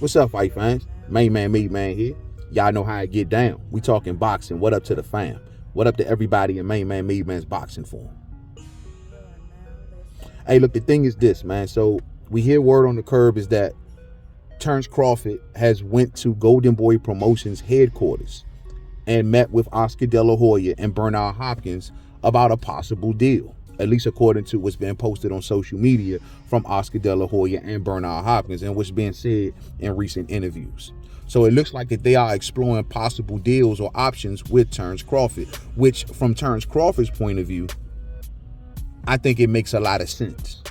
What's up, fight fans? Mainman Mademan here. Y'all know how I get down. We talking boxing. What up to the fam? What up to everybody in Mainman Mademan's boxing form? Hey, look, the thing is this, man. So we hear word on the curb is that Terence Crawford has went to Goldenboy Promotions headquarters and met with Oscar De La Hoya and Bernard Hopkins about a possible deal, at least according to what's been posted on social media from Oscar De La Hoya and Bernard Hopkins and what's been said in recent interviews. So it looks like that they are exploring possible deals or options with Terence Crawford, which from Terence Crawford's point of view, I think it makes a lot of sense.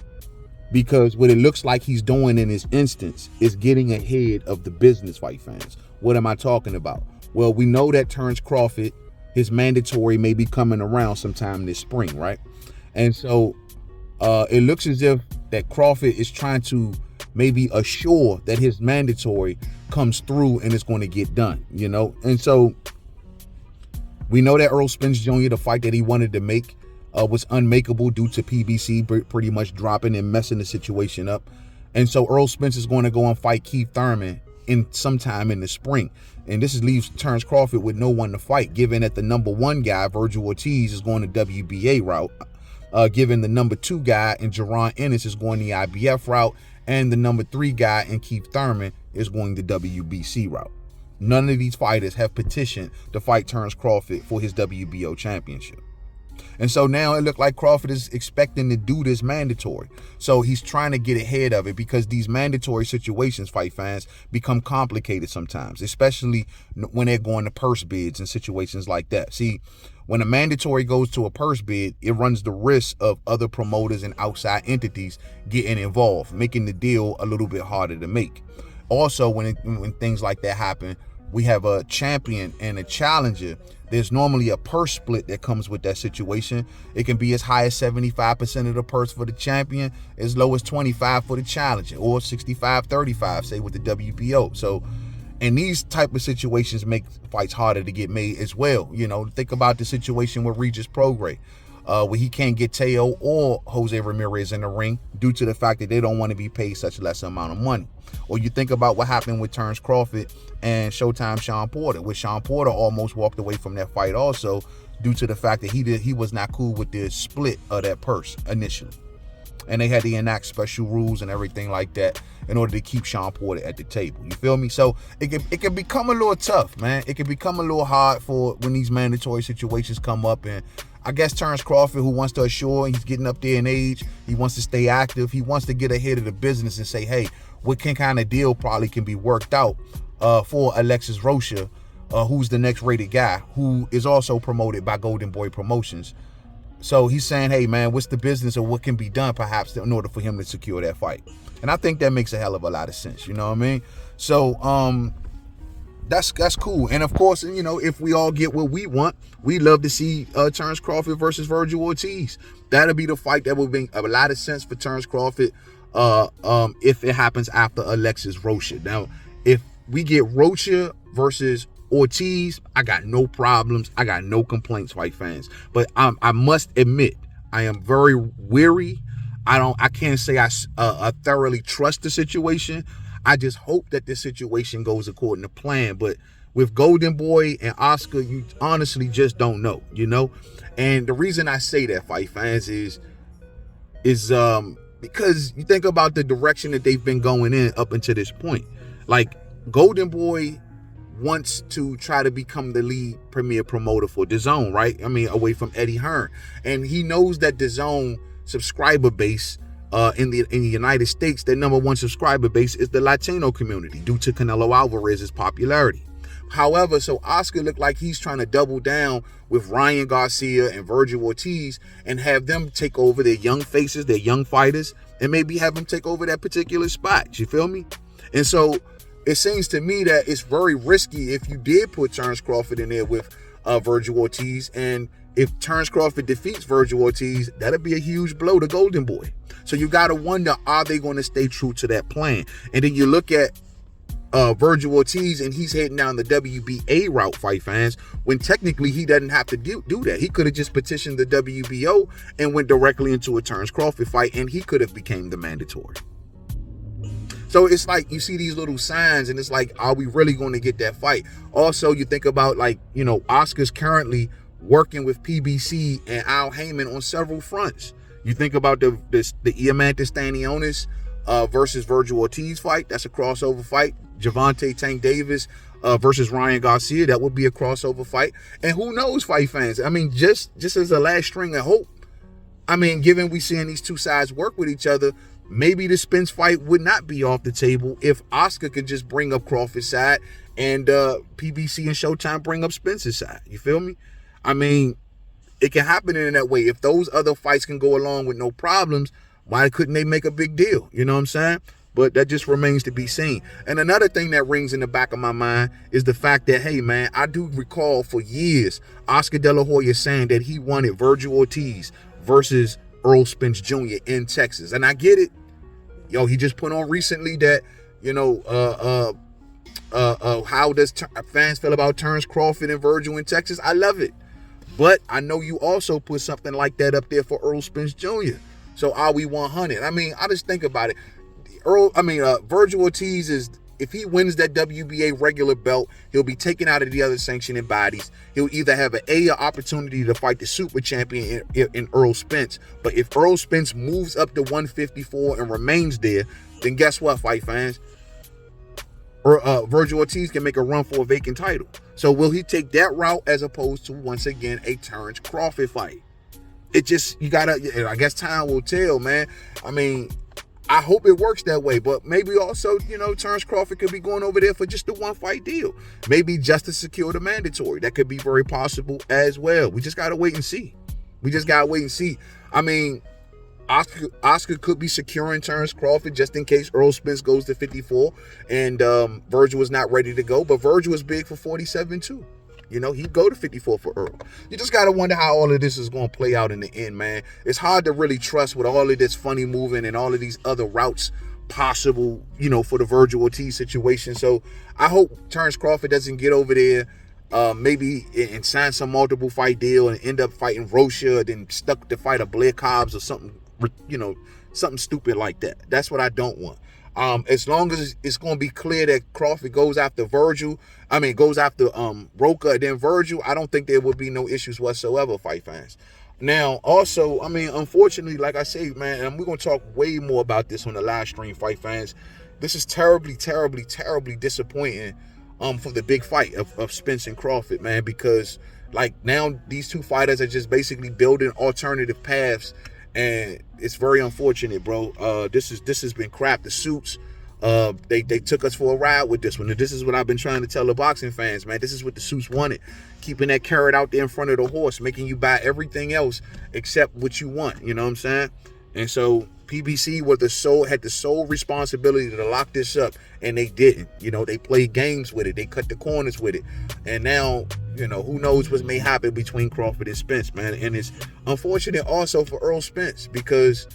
Because what it looks like he's doing in this instance is getting ahead of the business, fight fans. What am I talking about? Well, we know that Terence Crawford, his mandatory may be coming around sometime this spring, right? And so it looks as if that Crawford is trying to maybe assure that his mandatory comes through and it's going to get done, you know? And so we know that Errol Spence Jr., the fight that he wanted to make, was unmakeable due to PBC pretty much dropping and messing the situation up. And so Errol Spence is going to go and fight Keith Thurman in sometime in the spring. And this leaves Terence Crawford with no one to fight, given that the number one guy, Virgil Ortiz, is going the WBA route, given the number two guy in Jerron Ennis is going the IBF route, and the number three guy in Keith Thurman is going the WBC route. None of these fighters have petitioned to fight Terence Crawford for his WBO championship. And so now it looked like Crawford is expecting to do this mandatory. So he's trying to get ahead of it because these mandatory situations, fight fans, become complicated sometimes, especially when they're going to purse bids and situations like that. See, when a mandatory goes to a purse bid, it runs the risk of other promoters and outside entities getting involved, making the deal a little bit harder to make. Also, when things like that happen, we have a champion and a challenger. There's normally a purse split that comes with that situation. It can be as high as 75% of the purse for the champion, as low as 25% for the challenger, or 65-35, say with the WBO. So, and these type of situations make fights harder to get made as well. You know, think about the situation with Regis Prograis, where he can't get Teo or Jose Ramirez in the ring due to the fact that they don't want to be paid such a less amount of money. Or you think about what happened with Terence Crawford and Showtime Sean Porter, where Sean Porter almost walked away from that fight also due to the fact that he was not cool with the split of that purse initially. And they had to enact special rules and everything like that in order to keep Sean Porter at the table. You feel me? So it can become a little tough, man. It can become a little hard for when these mandatory situations come up. And I guess Terence Crawford, who wants to assure, he's getting up there in age, he wants to stay active, he wants to get ahead of the business and say, hey, what kind of deal probably can be worked out for Alexis Rocha, who's the next rated guy, who is also promoted by Goldenboy Promotions. So he's saying, hey, man, what's the business or what can be done perhaps in order for him to secure that fight? And I think that makes a hell of a lot of sense. You know what I mean? So that's cool. And of course, you know, if we all get what we want, we love to see Terence Crawford versus Virgil Ortiz. That'll be the fight that will make a lot of sense for Terence Crawford if it happens after Alexis Rocha. Now, if we get Rocha versus Ortiz, I got no problems. I got no complaints, fight fans. But I must admit, I am very weary. I can't say I thoroughly trust the situation. I just hope that this situation goes according to plan. But with Goldenboy and Oscar, you honestly just don't know, you know? And the reason I say that, fight fans, is because you think about the direction that they've been going in up until this point. Like, Goldenboy wants to try to become the lead premier promoter for DAZN, right? I mean, away from Eddie Hearn. And he knows that DAZN subscriber base in the United States, their number one subscriber base is the Latino community due to Canelo Alvarez's popularity. However, so Oscar looked like he's trying to double down with Ryan Garcia and Virgil Ortiz and have them take over their young faces, their young fighters, and maybe have them take over that particular spot. You feel me? And so it seems to me that it's very risky if you did put Terence Crawford in there with Virgil Ortiz. And if Terence Crawford defeats Virgil Ortiz, that'll be a huge blow to Goldenboy. So you got to wonder, are they going to stay true to that plan? And then you look at Virgil Ortiz, and he's heading down the WBA route, fight fans, when technically he doesn't have to do that. He could have just petitioned the WBO and went directly into a Terence Crawford fight, and he could have became the mandatory. So it's like you see these little signs, and it's like, are we really going to get that fight? Also, you think about, like, you know, Oscar's currently working with PBC and Al Heyman on several fronts. You think about the Eamantis Stanionis versus Virgil Ortiz fight. That's a crossover fight. Gervonta Tank Davis versus Ryan Garcia. That would be a crossover fight. And who knows, fight fans? I mean, just as a last string of hope, I mean, given we seeing these two sides work with each other, maybe the Spence fight would not be off the table if Oscar could just bring up Crawford's side and PBC and Showtime bring up Spence's side. You feel me? I mean, it can happen in that way. If those other fights can go along with no problems, why couldn't they make a big deal? You know what I'm saying? But that just remains to be seen. And another thing that rings in the back of my mind is the fact that, hey, man, I do recall for years Oscar De La Hoya saying that he wanted Virgil Ortiz versus Earl Spence Jr. in Texas. And I get it. Yo, he just put on recently that, you know, how does fans feel about Terence Crawford and Virgil in Texas? I love it. But I know you also put something like that up there for Earl Spence Jr. So are we 100? I mean, I just think about it. Virgil Ortiz is, if he wins that WBA regular belt, he'll be taken out of the other sanctioning bodies. He'll either have an opportunity to fight the super champion in Earl Spence. But if Earl Spence moves up to 154 and remains there, then guess what, fight fans? Virgil Ortiz can make a run for a vacant title. So will he take that route as opposed to, once again, a Terence Crawford fight? It just, you gotta, I guess time will tell, man. I mean, I hope it works that way, but maybe also, you know, Terence Crawford could be going over there for just the one fight deal. Maybe just to secure the mandatory. That could be very possible as well. We just gotta wait and see. I mean, Oscar could be securing Terence Crawford just in case Earl Spence goes to 54 and Virgil was not ready to go, but Virgil was big for 47 too. You know, he'd go to 54 for Earl. You just got to wonder how all of this is going to play out in the end, man. It's hard to really trust with all of this funny moving and all of these other routes possible, you know, for the Virgil Ortiz situation. So I hope Terence Crawford doesn't get over there maybe and sign some multiple fight deal and end up fighting Rocha, then stuck to fight a Blair Cobbs or something, you know, something stupid like that. That's what I don't want. As long as it's going to be clear that Crawford goes after Rocha and then Virgil, I don't think there would be no issues whatsoever, fight fans. Now, also, I mean, unfortunately, like I say, man, and we're going to talk way more about this on the live stream, fight fans. This is terribly, terribly, terribly disappointing for the big fight of Spence and Crawford, man, because, like, now these two fighters are just basically building alternative paths. And it's very unfortunate, bro. This has been crap. The suits, they took us for a ride with this one. And this is what I've been trying to tell the boxing fans, man. This is what the suits wanted. Keeping that carrot out there in front of the horse, making you buy everything else except what you want. You know what I'm saying? And so PBC had the sole responsibility to lock this up, and they didn't. You know, they played games with it. They cut the corners with it. And now, you know, who knows what may happen between Crawford and Spence, man. And it's unfortunate also for Earl Spence because,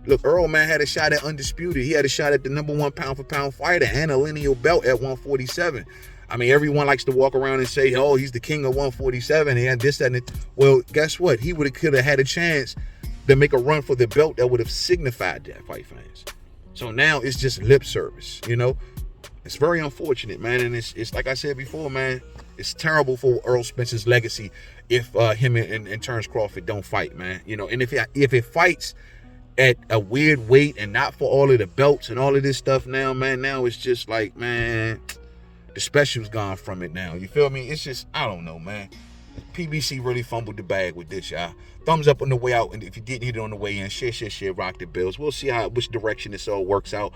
look, Earl, man, had a shot at undisputed. He had a shot at the #1 pound-for-pound fighter and a lineal belt at 147. I mean, everyone likes to walk around and say, oh, he's the king of 147. He had this, that, and it. Well, guess what? He could have had a chance to make a run for the belt that would have signified that, fight fans. So now it's just lip service, you know. It's very unfortunate, man. And it's like I said before, man, it's terrible for Earl Spence's legacy if him and Terence Crawford don't fight, man. You know, and if it fights at a weird weight and not for all of the belts and all of this stuff now, man, now it's just like, man, the special's gone from it now. You feel me? It's just, I don't know, man. PBC really fumbled the bag with this, y'all. Thumbs up on the way out, and if you didn't hit it on the way in, share, rock the bells. We'll see which direction this all works out.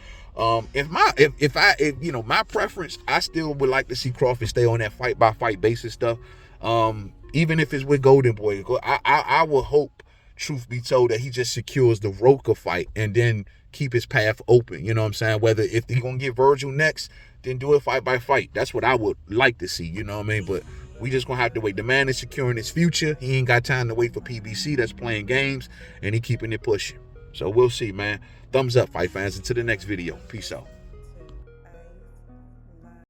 If you know, my preference, I still would like to see Crawford stay on that fight by fight basis stuff. Even if it's with Goldenboy, I will hope, truth be told, that he just secures the Rocha fight and then keep his path open. You know what I'm saying? Whether if he's gonna get Virgil next, then do it fight by fight. That's what I would like to see. You know what I mean? But we just gonna have to wait. The man is securing his future. He ain't got time to wait for PBC that's playing games, and he keeping it pushing. So we'll see, man. Thumbs up, fight fans. Until the next video. Peace out.